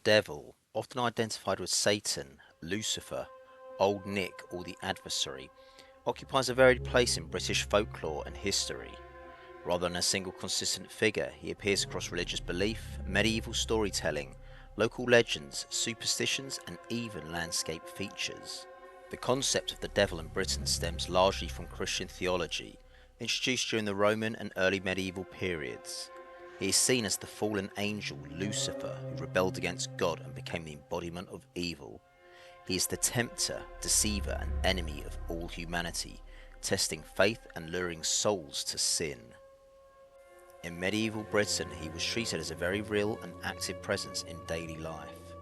Devil, often identified with Satan, Lucifer, Old Nick, or the adversary, occupies a varied place in British folklore and history. Rather than a single consistent figure, he appears across religious belief, medieval storytelling, local legends, superstitions, and even landscape features. The concept of the devil in Britain stems largely from Christian theology, introduced during the Roman and early medieval periods. He is seen as the fallen angel Lucifer, who rebelled against God and became the embodiment of evil. He is the tempter, deceiver, and enemy of all humanity, testing faith and luring souls to sin. In medieval Britain, he was treated as a very real and active presence in daily life.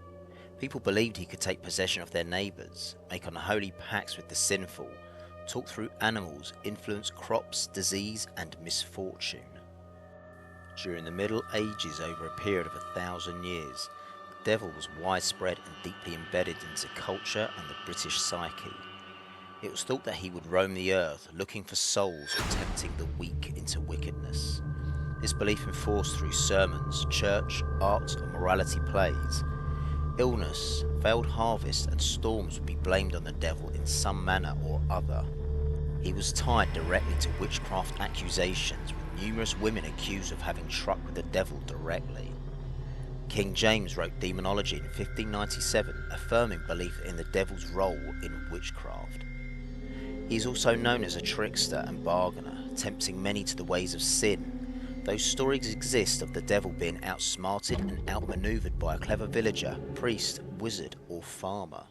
People believed he could take possession of their neighbours, make unholy pacts with the sinful, talk through animals, influence crops, disease, and misfortune. During the Middle Ages, over a period of 1,000 years, the devil was widespread and deeply embedded into culture and the British psyche. It was thought that he would roam the earth, looking for souls or tempting the weak into wickedness. This belief enforced through sermons, church, art, and morality plays. Illness, failed harvest, and storms would be blamed on the devil in some manner or other. He was tied directly to witchcraft accusations, with numerous women accused of having struck with the devil directly. King James wrote Demonology in 1597, affirming belief in the devil's role in witchcraft. He is also known as a trickster and bargainer, tempting many to the ways of sin. Those stories exist of the devil being outsmarted and outmaneuvered by a clever villager, priest, wizard, or farmer.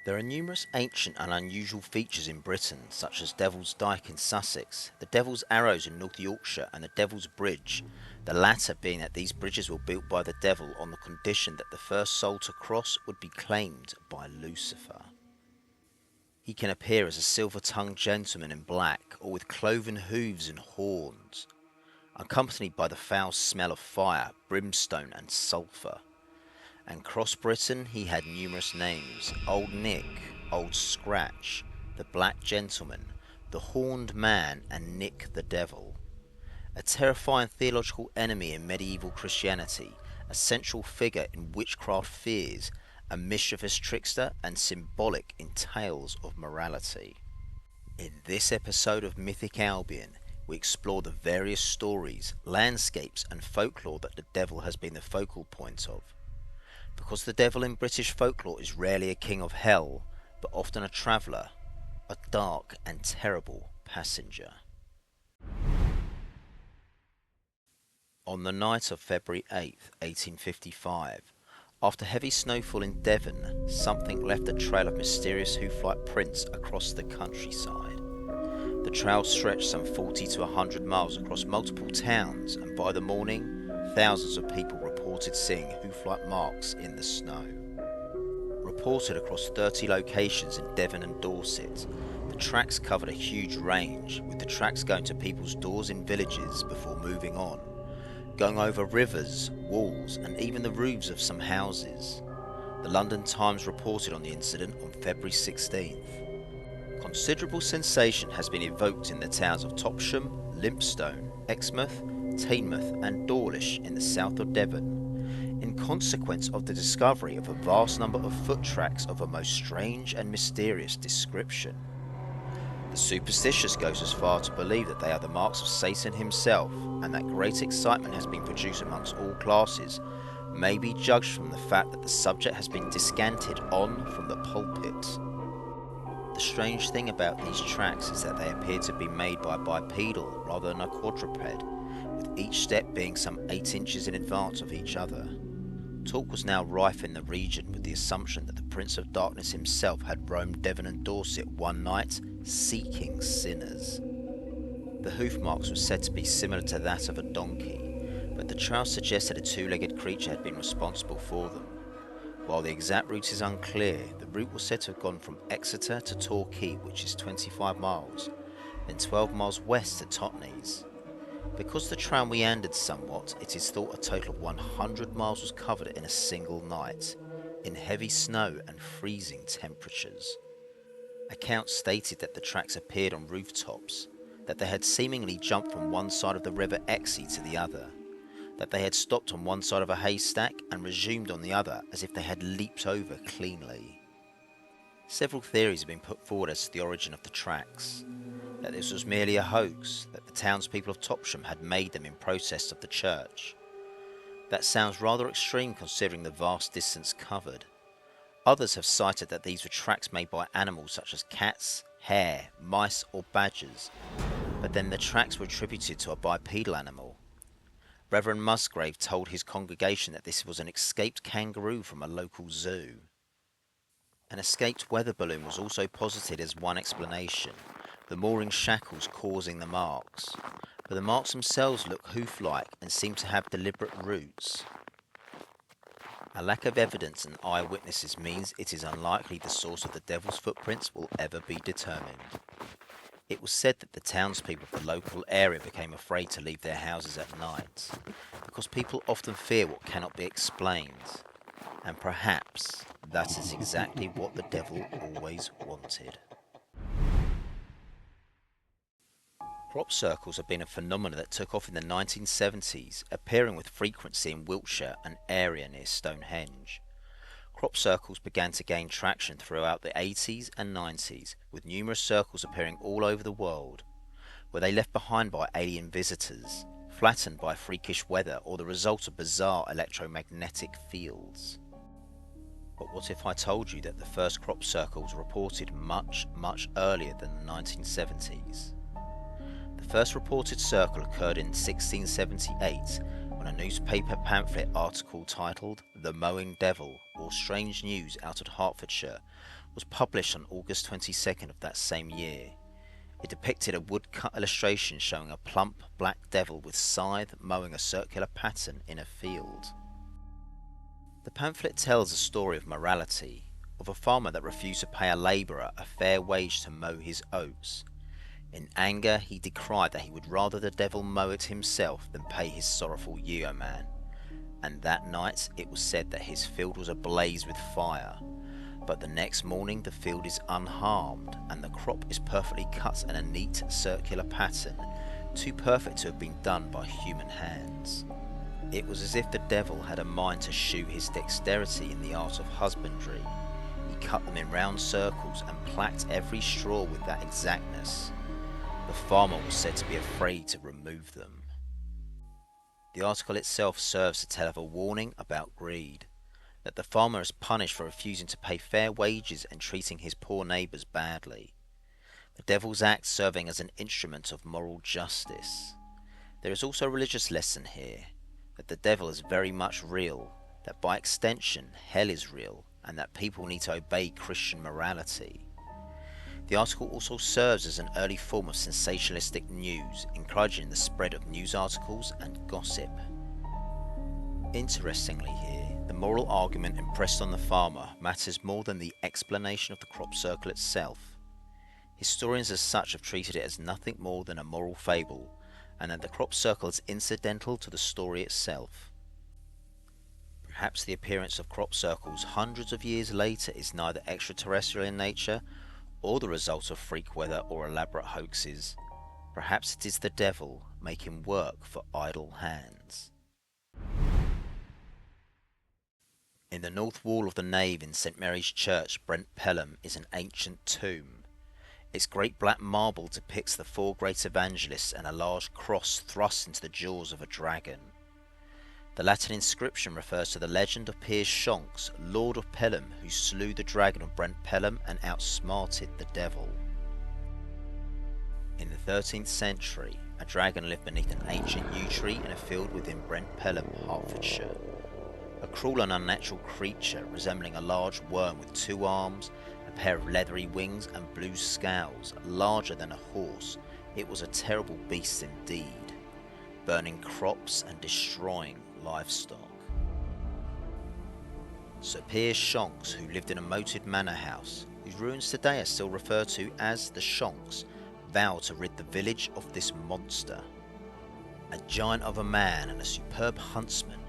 There are numerous ancient and unusual features in Britain, such as Devil's Dyke in Sussex, the Devil's Arrows in North Yorkshire, and the Devil's Bridge, the latter being that these bridges were built by the devil on the condition that the first soul to cross would be claimed by Lucifer. He can appear as a silver-tongued gentleman in black, or with cloven hooves and horns, accompanied by the foul smell of fire, brimstone, and sulphur. And across Britain he had numerous names: Old Nick, Old Scratch, the Black Gentleman, the Horned Man, and Nick the Devil. A terrifying theological enemy in medieval Christianity, a central figure in witchcraft fears, a mischievous trickster, and symbolic in tales of morality. In this episode of Mythic Albion, we explore the various stories, landscapes, and folklore that the devil has been the focal point of. Because the devil in British folklore is rarely a king of hell, but often a traveller, a dark and terrible passenger. On the night of February 8th, 1855, after heavy snowfall in Devon, something left a trail of mysterious hoof-like prints across the countryside. The trail stretched some 40 to 100 miles across multiple towns, and by the morning, thousands of people reported seeing hoof-like marks in the snow. Reported across 30 locations in Devon and Dorset, the tracks covered a huge range, with the tracks going to people's doors in villages before moving on, going over rivers, walls, and even the roofs of some houses. The London Times reported on the incident on February 16th. Considerable sensation has been evoked in the towns of Topsham, Lympstone, Exmouth, Teignmouth, and Dawlish in the south of Devon, in consequence of the discovery of a vast number of foot tracks of a most strange and mysterious description. The superstitious goes as far to believe that they are the marks of Satan himself, and that great excitement has been produced amongst all classes, may be judged from the fact that the subject has been descanted on from the pulpit. The strange thing about these tracks is that they appear to be made by a bipedal rather than a quadruped, with each step being some 8 inches in advance of each other. Talk was now rife in the region with the assumption that the Prince of Darkness himself had roamed Devon and Dorset one night, seeking sinners. The hoof marks were said to be similar to that of a donkey, but the trail suggested a two-legged creature had been responsible for them. While the exact route is unclear, the route was said to have gone from Exeter to Torquay, which is 25 miles, then 12 miles west to Totnes. Because the trail meandered somewhat, it is thought a total of 100 miles was covered in a single night, in heavy snow and freezing temperatures. Accounts stated that the tracks appeared on rooftops, that they had seemingly jumped from one side of the river Exe to the other. that they had stopped on one side of a haystack and resumed on the other as if they had leaped over cleanly. Several theories have been put forward as to the origin of the tracks, that this was merely a hoax, that the townspeople of Topsham had made them in protest of the church. That sounds rather extreme considering the vast distance covered. Others have cited that these were tracks made by animals such as cats, hare, mice or badgers, but then the tracks were attributed to a bipedal animal. Reverend Musgrave told his congregation that this was an escaped kangaroo from a local zoo. An escaped weather balloon was also posited as one explanation, the mooring shackles causing the marks, but the marks themselves look hoof-like and seem to have deliberate roots. A lack of evidence and eyewitnesses means it is unlikely the source of the devil's footprints will ever be determined. It was said that the townspeople of the local area became afraid to leave their houses at night, because people often fear what cannot be explained, and perhaps that is exactly what the devil always wanted. Crop circles have been a phenomenon that took off in the 1970s, appearing with frequency in Wiltshire, an area near Stonehenge. Crop circles began to gain traction throughout the 80s and 90s, with numerous circles appearing all over the world. Were they left behind by alien visitors, flattened by freakish weather, or the result of bizarre electromagnetic fields? But what if I told you that the first crop circle was reported much, much earlier than the 1970s? The first reported circle occurred in 1678 when a newspaper pamphlet article titled "The Mowing Devil, or Strange News out of Hertfordshire" was published on August 22nd of that same year. It depicted a woodcut illustration showing a plump black devil with scythe mowing a circular pattern in a field. The pamphlet tells a story of morality, of a farmer that refused to pay a labourer a fair wage to mow his oats. In anger, he decried that he would rather the devil mow it himself than pay his sorrowful yeoman, and that night it was said that his field was ablaze with fire, but the next morning the field is unharmed and the crop is perfectly cut in a neat circular pattern, too perfect to have been done by human hands. It was as if the devil had a mind to shew his dexterity in the art of husbandry. He cut them in round circles and placked every straw with that exactness. The farmer was said to be afraid to remove them. The article itself serves to tell of a warning about greed, that the farmer is punished for refusing to pay fair wages and treating his poor neighbours badly. The devil's act serving as an instrument of moral justice. There is also a religious lesson here, that the devil is very much real, that by extension hell is real, and that people need to obey Christian morality. The article also serves as an early form of sensationalistic news, encouraging the spread of news articles and gossip. Interestingly here, the moral argument impressed on the farmer matters more than the explanation of the crop circle itself. Historians as such have treated it as nothing more than a moral fable, and that the crop circle is incidental to the story itself. Perhaps the appearance of crop circles hundreds of years later is neither extraterrestrial in nature or the result of freak weather or elaborate hoaxes. Perhaps it is the devil making work for idle hands. In the north wall of the nave in St Mary's Church, Brent Pelham, is an ancient tomb. Its great black marble depicts the four great evangelists and a large cross thrust into the jaws of a dragon. The Latin inscription refers to the legend of Piers Shonks, Lord of Pelham, who slew the dragon of Brent Pelham and outsmarted the devil. In the 13th century, a dragon lived beneath an ancient yew tree in a field within Brent Pelham, Hertfordshire. A cruel and unnatural creature resembling a large worm with 2 arms, a pair of leathery wings and blue scales, larger than a horse, it was a terrible beast indeed, burning crops and destroying livestock. Sir Piers Shonks, who lived in a moated manor house, whose ruins today are still referred to as the Shonks, vowed to rid the village of this monster. A giant of a man and a superb huntsman,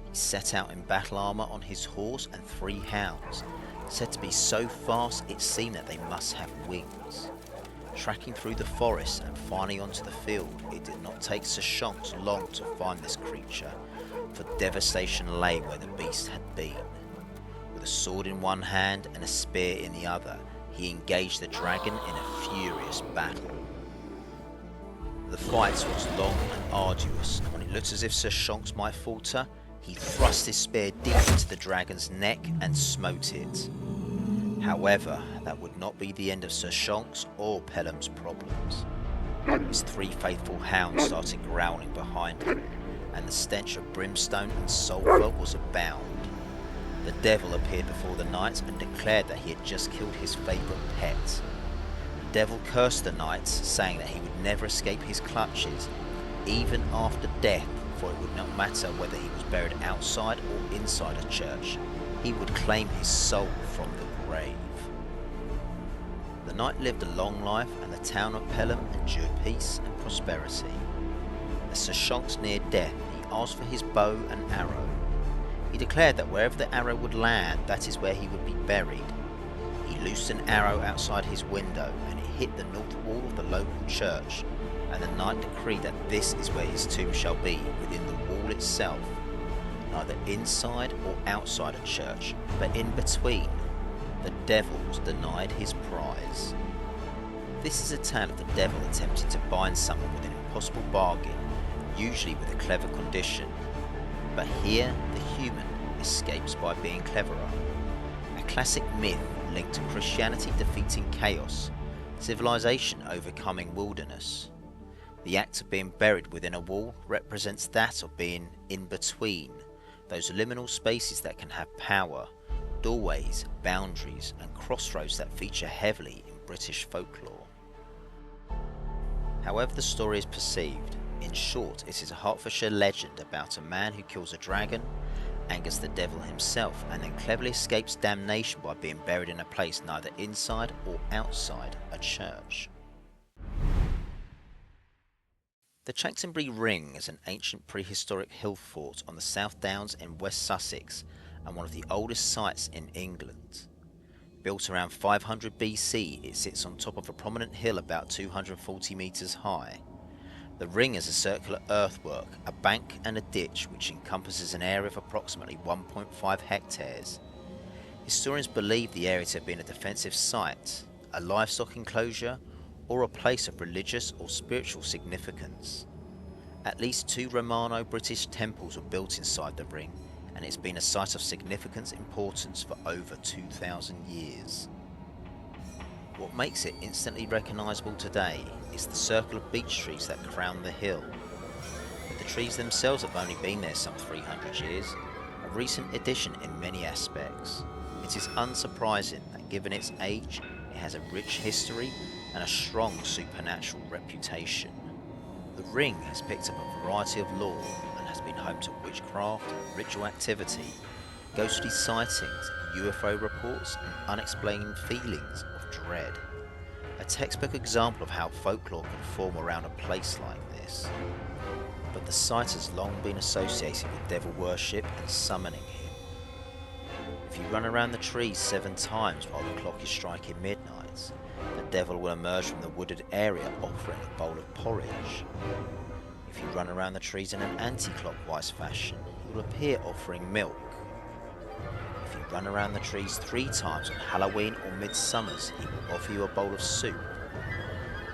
he set out in battle armour on his horse and 3 hounds, said to be so fast it seemed that they must have wings. Tracking through the forest and finally onto the field, it did not take Sir Shonks long to find this creature, for devastation lay where the beast had been. With a sword in one hand and a spear in the other, he engaged the dragon in a furious battle. The fight was long and arduous, and when it looked as if Sir Shonks might falter, he thrust his spear deep into the dragon's neck and smote it. However, that would not be the end of Sir Shonks or Pelham's problems. His 3 faithful hounds started growling behind him, and the stench of brimstone and sulphur was abound. The devil appeared before the knights and declared that he had just killed his favourite pet. The devil cursed the knights, saying that he would never escape his clutches, even after death, for it would not matter whether he was buried outside or inside a church. He would claim his soul from the grave. The knight lived a long life, and the town of Pelham endured peace and prosperity. As Sir Shonks neared death, he asked for his bow and arrow. He declared that wherever the arrow would land, that is where he would be buried. He loosed an arrow outside his window, and it hit the north wall of the local church, and the knight decreed that this is where his tomb shall be, within the wall itself, neither inside or outside a church, but in between. The devil was denied his prize. This is a tale of the devil attempting to bind someone with an impossible bargain, usually with a clever condition. But here, the human escapes by being cleverer. A classic myth linked to Christianity defeating chaos, civilization overcoming wilderness. The act of being buried within a wall represents that of being in between, those liminal spaces that can have power, doorways, boundaries, and crossroads that feature heavily in British folklore. However the story is perceived, in short, it is a Hertfordshire legend about a man who kills a dragon, angers the devil himself, and then cleverly escapes damnation by being buried in a place neither inside or outside a church. The Chanctonbury Ring is an ancient prehistoric hill fort on the South Downs in West Sussex and one of the oldest sites in England. Built around 500 BC, it sits on top of a prominent hill about 240 metres high. The ring is a circular earthwork, a bank and a ditch which encompasses an area of approximately 1.5 hectares. Historians believe the area to have been a defensive site, a livestock enclosure, or a place of religious or spiritual significance. At least 2 Romano-British temples were built inside the ring, and it's been a site of significant importance for over 2,000 years. What makes it instantly recognisable today is the circle of beech trees that crown the hill. But the trees themselves have only been there some 300 years, a recent addition in many aspects. It is unsurprising that given its age, it has a rich history and a strong supernatural reputation. The ring has picked up a variety of lore and has been home to witchcraft, ritual activity, ghostly sightings, UFO reports, and unexplained feelings of dread. A textbook example of how folklore can form around a place like this. But the site has long been associated with devil worship and summoning him. If you run around the trees 7 times while the clock is striking midnight, the devil will emerge from the wooded area offering a bowl of porridge. If you run around the trees in an anti-clockwise fashion, he will appear offering milk. If you run around the trees 3 times on Halloween or Midsummers, he will offer you a bowl of soup.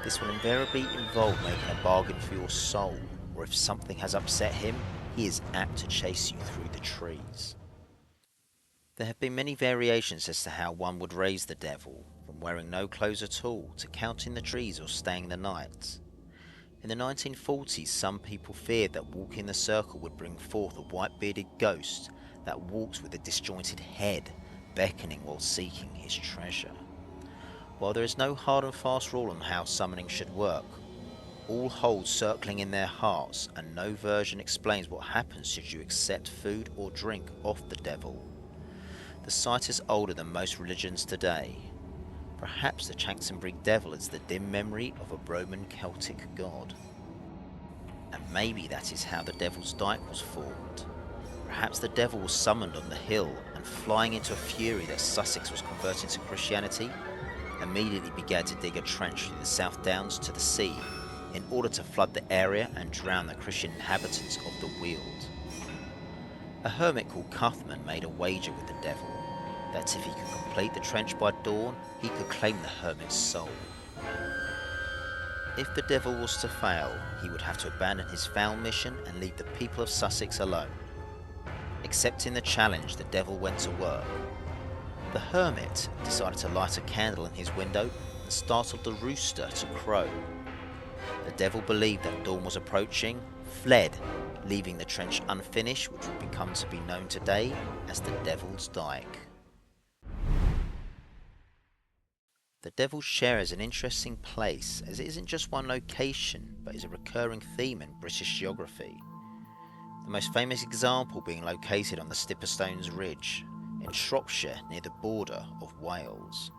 This will invariably involve making a bargain for your soul, or if something has upset him, he is apt to chase you through the trees. There have been many variations as to how one would raise the devil, from wearing no clothes at all to counting the trees or staying the night. In the 1940s, some people feared that walking the circle would bring forth a white-bearded ghost that walks with a disjointed head, beckoning while seeking his treasure. While there is no hard and fast rule on how summoning should work, all hold circling in their hearts, and no version explains what happens should you accept food or drink off the devil. The site is older than most religions today. Perhaps the Chanctonbury Devil is the dim memory of a Roman Celtic god. And maybe that is how the Devil's Dyke was formed. Perhaps the devil was summoned on the hill and flying into a fury that Sussex was converting to Christianity. immediately began to dig a trench through the South Downs to the sea in order to flood the area and drown the Christian inhabitants of the Weald. A hermit called Cuthman made a wager with the devil that if he could complete the trench by dawn, he could claim the hermit's soul. If the devil was to fail, he would have to abandon his foul mission and leave the people of Sussex alone. Accepting the challenge, the devil went to work. The hermit decided to light a candle in his window and startled the rooster to crow. The devil believed that dawn was approaching, fled, leaving the trench unfinished, which would become to be known today as the Devil's Dyke. The Devil's Chair is an interesting place, as it isn't just one location, but is a recurring theme in British geography. The most famous example being located on the Stipperstones Ridge, in Shropshire near the border of Wales.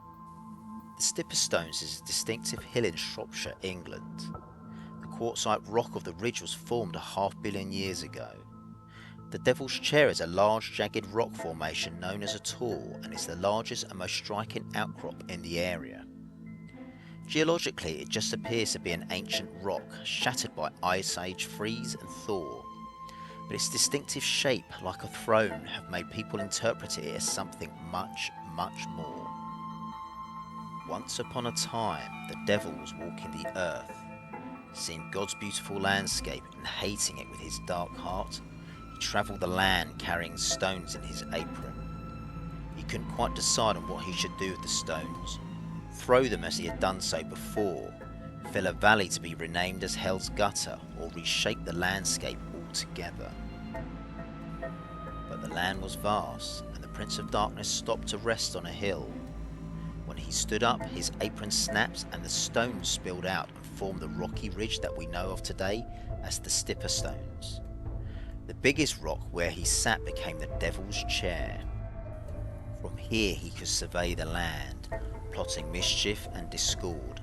The Stipperstones is a distinctive hill in Shropshire, England. The quartzite rock of the ridge was formed 500 million years ago. The Devil's Chair is a large jagged rock formation known as a tor and is the largest and most striking outcrop in the area. Geologically, it just appears to be an ancient rock shattered by Ice Age freeze and thaw, but its distinctive shape, like a throne, have made people interpret it as something much, much more. Once upon a time, the devil was walking the earth, seeing God's beautiful landscape and hating it with his dark heart. He travelled the land carrying stones in his apron. He couldn't quite decide on what he should do with the stones, throw them as he had done so before, fill a valley to be renamed as Hell's Gutter, or reshape the landscape altogether. But the land was vast, and the Prince of Darkness stopped to rest on a hill. When he stood up, his apron snapped and the stones spilled out and formed the rocky ridge that we know of today as the Stipperstones. The biggest rock where he sat became the Devil's Chair. From here he could survey the land, plotting mischief and discord.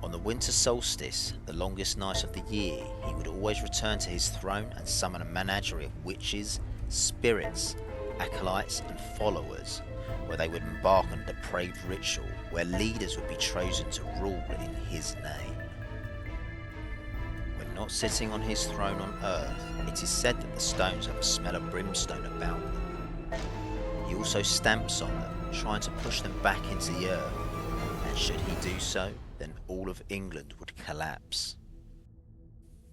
On the winter solstice, the longest night of the year, he would always return to his throne and summon a menagerie of witches, spirits, acolytes and followers, where they would embark on a depraved ritual where leaders would be chosen to rule in his name. When not sitting on his throne on earth, it is said that the stones have a smell of brimstone about them. He also stamps on them, trying to push them back into the earth, and should he do so, then all of England would collapse.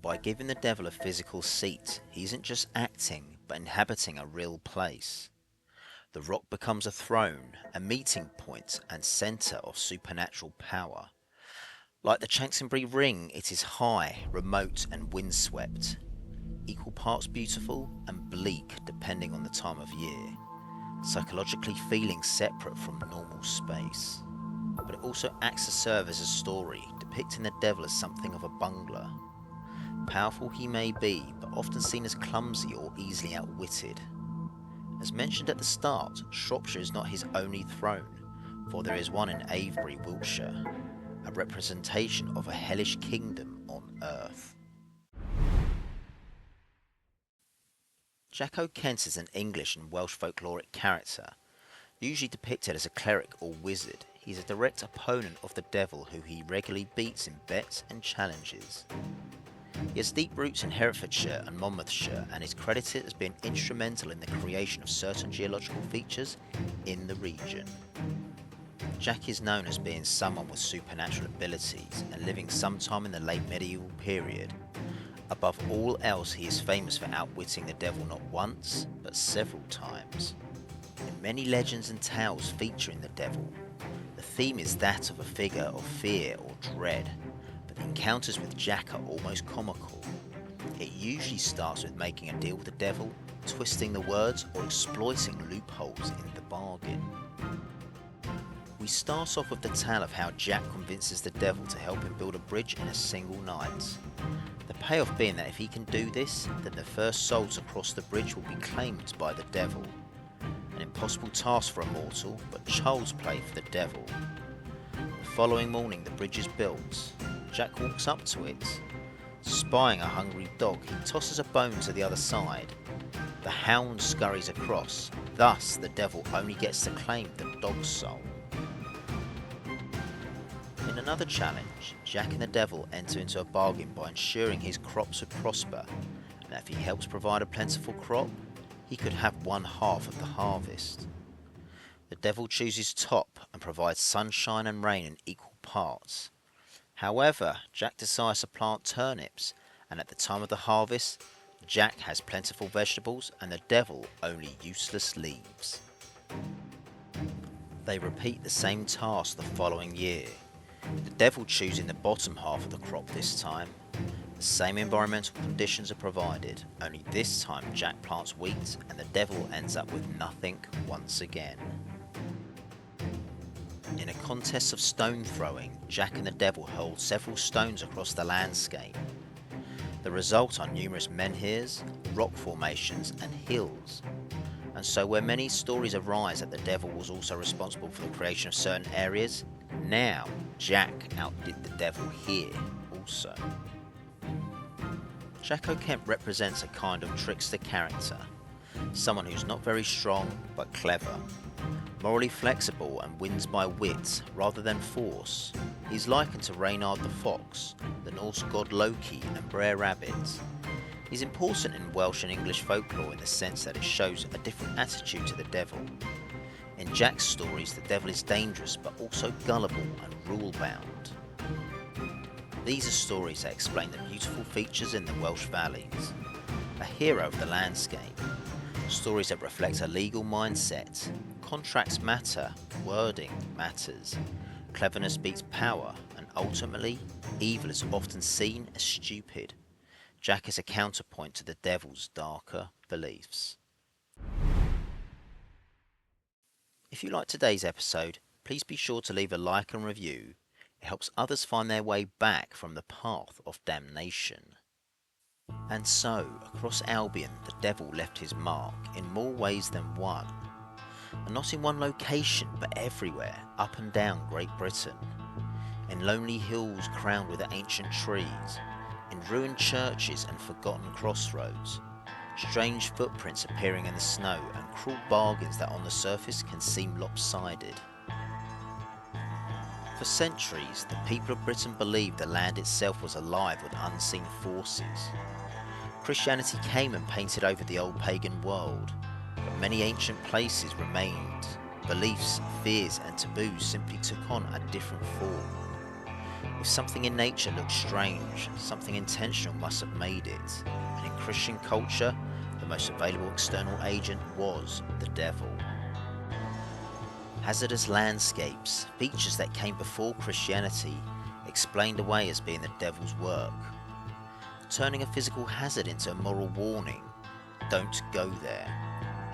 By giving the devil a physical seat, he isn't just acting, but inhabiting a real place. The rock becomes a throne, a meeting point and centre of supernatural power. Like the Chanctonbury Ring, it is high, remote and windswept, equal parts beautiful and bleak depending on the time of year, psychologically feeling separate from normal space. But it also acts to serve as a story, depicting the devil as something of a bungler. Powerful he may be, but often seen as clumsy or easily outwitted. As mentioned at the start, Shropshire is not his only throne, for there is one in Avebury, Wiltshire, a representation of a hellish kingdom on earth. Jack O'Kent is an English and Welsh folkloric character, usually depicted as a cleric or wizard. He's a direct opponent of the devil who he regularly beats in bets and challenges. He has deep roots in Herefordshire and Monmouthshire and is credited as being instrumental in the creation of certain geological features in the region. Jack is known as being someone with supernatural abilities and living sometime in the late medieval period. Above all else, he is famous for outwitting the devil not once, but several times. In many legends and tales featuring the devil, the theme is that of a figure of fear or dread, but the encounters with Jack are almost comical. It usually starts with making a deal with the devil, twisting the words, or exploiting loopholes in the bargain. We start off with the tale of how Jack convinces the devil to help him build a bridge in a single night. The payoff being that if he can do this, then the first soul to cross the bridge will be claimed by the devil. An impossible task for a mortal, but child's play for the devil. The following morning the bridge is built. Jack walks up to it. Spying a hungry dog, he tosses a bone to the other side. The hound scurries across, thus the devil only gets to claim the dog's soul. In another challenge, Jack and the Devil enter into a bargain by ensuring his crops would prosper, and that if he helps provide a plentiful crop, he could have one half of the harvest. The Devil chooses top and provides sunshine and rain in equal parts. However, Jack decides to plant turnips, and at the time of the harvest, Jack has plentiful vegetables and the Devil only useless leaves. They repeat the same task the following year, the Devil choosing the bottom half of the crop this time. The same environmental conditions are provided, only this time Jack plants wheat and the Devil ends up with nothing once again. In a contest of stone throwing, Jack and the Devil hurl several stones across the landscape. The result are numerous menhirs, rock formations and hills. And so where many stories arise that the Devil was also responsible for the creation of certain areas, now Jack outdid the Devil here also. Jack O'Kent represents a kind of trickster character, someone who's not very strong but clever, morally flexible and wins by wit rather than force. He's likened to Reynard the Fox, the Norse god Loki and Brer Rabbit. He's important in Welsh and English folklore in the sense that it shows a different attitude to the Devil. In Jack's stories, the Devil is dangerous but also gullible and rule-bound. These are stories that explain the beautiful features in the Welsh valleys, a hero of the landscape, stories that reflect a legal mindset, contracts matter, wording matters, cleverness beats power, and ultimately, evil is often seen as stupid. Jack is a counterpoint to the Devil's darker beliefs. If you like today's episode, please be sure to leave a like and review. It helps others find their way back from the path of damnation. And so, across Albion, the Devil left his mark in more ways than one. And not in one location, but everywhere, up and down Great Britain. In lonely hills crowned with ancient trees, in ruined churches and forgotten crossroads, strange footprints appearing in the snow and cruel bargains that on the surface can seem lopsided. For centuries, the people of Britain believed the land itself was alive with unseen forces. Christianity came and painted over the old pagan world, but many ancient places remained. Beliefs, fears and taboos simply took on a different form. If something in nature looked strange, something intentional must have made it, and in Christian culture, the most available external agent was the Devil. Hazardous landscapes, features that came before Christianity, explained away as being the Devil's work. Turning a physical hazard into a moral warning, don't go there.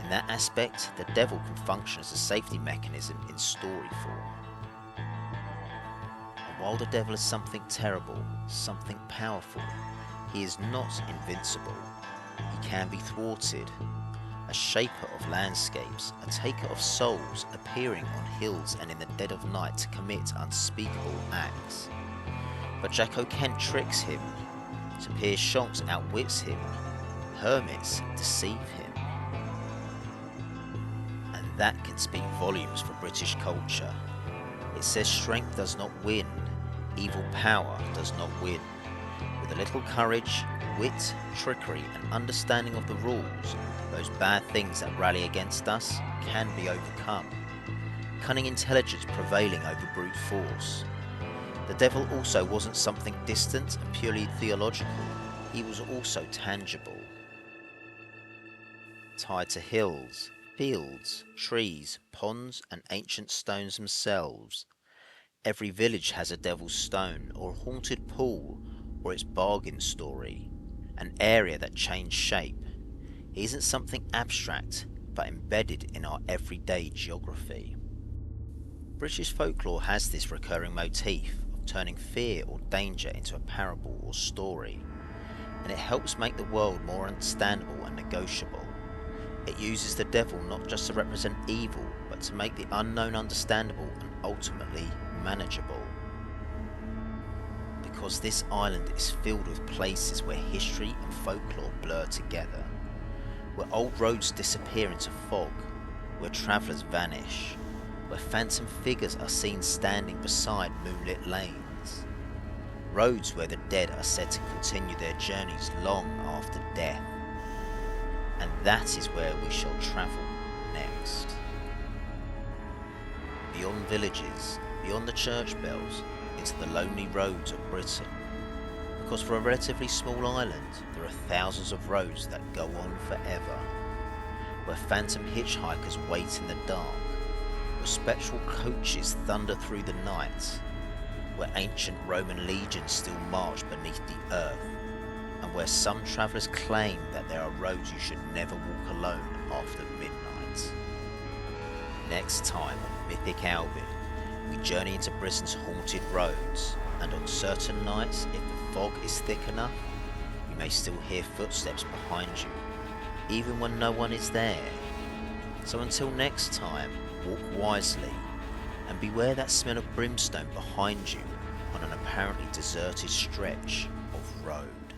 In that aspect, the Devil can function as a safety mechanism in story form. And while the Devil is something terrible, something powerful, he is not invincible. He can be thwarted. A shaper of landscapes, a taker of souls, appearing on hills and in the dead of night to commit unspeakable acts. But Jack O'Kent tricks him. Sir Piers Shonks outwits him. Hermits deceive him. And that can speak volumes for British culture. It says strength does not win, evil power does not win. With a little courage, wit, trickery and understanding of the rules, those bad things that rally against us can be overcome. Cunning intelligence prevailing over brute force. The Devil also wasn't something distant and purely theological, he was also tangible. Tied to hills, fields, trees, ponds and ancient stones themselves. Every village has a Devil's stone or a haunted pool or its bargain story, an area that changed shape. He isn't something abstract, but embedded in our everyday geography. British folklore has this recurring motif of turning fear or danger into a parable or story, and it helps make the world more understandable and negotiable. It uses the Devil not just to represent evil, but to make the unknown understandable and ultimately manageable. Because this island is filled with places where history and folklore blur together, where old roads disappear into fog, where travellers vanish, where phantom figures are seen standing beside moonlit lanes. Roads where the dead are said to continue their journeys long after death. And that is where we shall travel next. Beyond villages, beyond the church bells, into the lonely roads of Britain. Because for a relatively small island, there are thousands of roads that go on forever. Where phantom hitchhikers wait in the dark, where spectral coaches thunder through the night, where ancient Roman legions still march beneath the earth, and where some travellers claim that there are roads you should never walk alone after midnight. Next time on Mythic Albion, we journey into Britain's haunted roads, and on certain nights, if the fog is thick enough, you may still hear footsteps behind you, even when no one is there. So until next time, walk wisely, and beware that smell of brimstone behind you on an apparently deserted stretch of road.